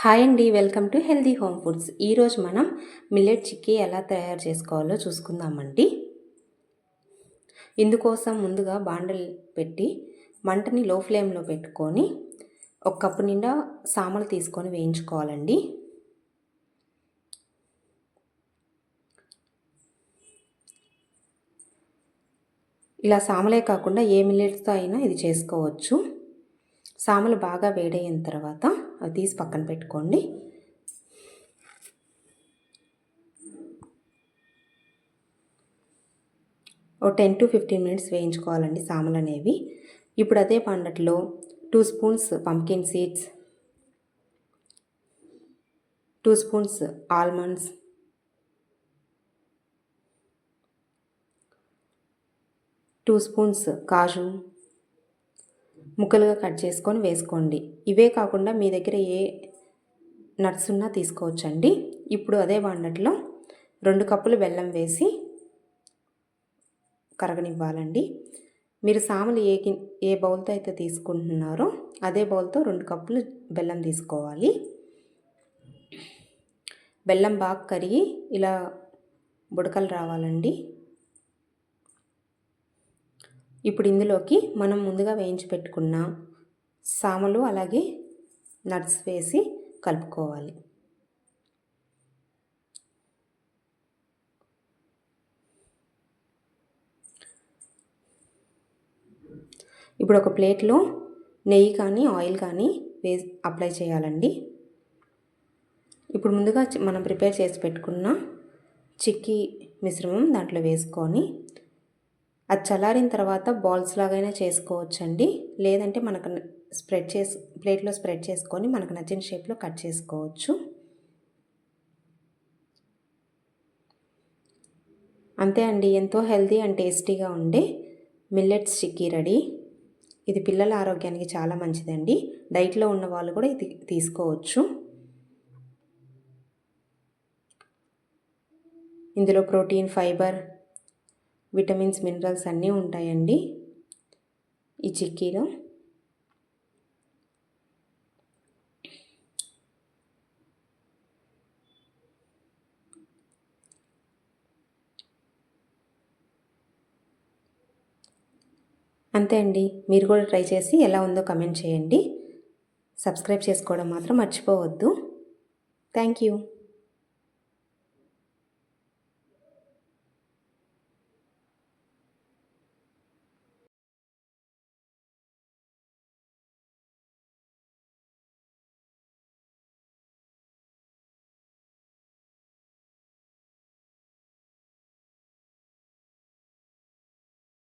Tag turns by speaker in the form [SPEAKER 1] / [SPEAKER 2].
[SPEAKER 1] Hi అండి, welcome to healthy home foods. ఈరోజు మనం మిల్లెట్ చిక్కీ ఎలా తయారు చేసుకోవాలో చూసుకుందామండి. ఇందుకోసం ముందుగా బాండలు పెట్టి మంటని లో ఫ్లేమ్లో పెట్టుకొని ఒక కప్పు నిండా సామలు తీసుకొని వేయించుకోవాలండి. ఇలా సామలే కాకుండా ఏ మిల్లెట్స్తో అయినా ఇది చేసుకోవచ్చు. సామలు బాగా వేడైన తర్వాత అవి తీసి పక్కన పెట్టుకోండి. ఓ 10 to 15 మినిట్స్ వేయించుకోవాలండి సామలు అనేవి. ఇప్పుడు అదే పండట్లో 2 spoons pumpkin seeds, 2 spoons almonds, 2 spoons కాజు ముక్కలుగా కట్ చేసుకొని వేసుకోండి. ఇవే కాకుండా మీ దగ్గర ఏ నట్స్ ఉన్నా తీసుకోవచ్చండి. ఇప్పుడు అదే బాండట్లో 2 కప్పులు బెల్లం వేసి కరగనివ్వాలండి. మీరు సామలు ఏ బౌల్తో అయితే తీసుకుంటున్నారో అదే బౌల్తో 2 కప్పులు బెల్లం తీసుకోవాలి. బెల్లం బాగా కరిగి ఇలా బుడకలు రావాలండి. ఇప్పుడు ఇందులోకి మనం ముందుగా వేయించి పెట్టుకున్న సామలు అలాగే నట్స్ వేసి కలుపుకోవాలి. ఇప్పుడు ఒక ప్లేట్లో నెయ్యి కానీ ఆయిల్ కానీ అప్లై చేయాలండి. ఇప్పుడు ముందుగా మనం ప్రిపేర్ చేసి పెట్టుకున్న చిక్కీ మిశ్రమం దాంట్లో వేసుకొని అది చల్లారిన తర్వాత బాల్స్ లాగైనా చేసుకోవచ్చండి. లేదంటే మనకు ప్లేట్లో స్ప్రెడ్ చేసుకొని మనకు నచ్చిన షేప్లో కట్ చేసుకోవచ్చు. అంతే అండి, ఎంతో హెల్తీ అండ్ టేస్టీగా ఉండే మిల్లెట్స్ చిక్కీ రెడీ. ఇది పిల్లల ఆరోగ్యానికి చాలా మంచిదండి. డైట్లో ఉన్న వాళ్ళు కూడా ఇది తీసుకోవచ్చు. ఇందులో ప్రోటీన్, ఫైబర్, విటమిన్స్, మినరల్స్ అన్నీ ఉంటాయండి ఈ చిక్కీలో. అంతే అండి, మీరు కూడా ట్రై చేసి ఎలా ఉందో కమెంట్ చేయండి. సబ్స్క్రైబ్ చేసుకోవడం మాత్రం మర్చిపోవద్దు. Thank you.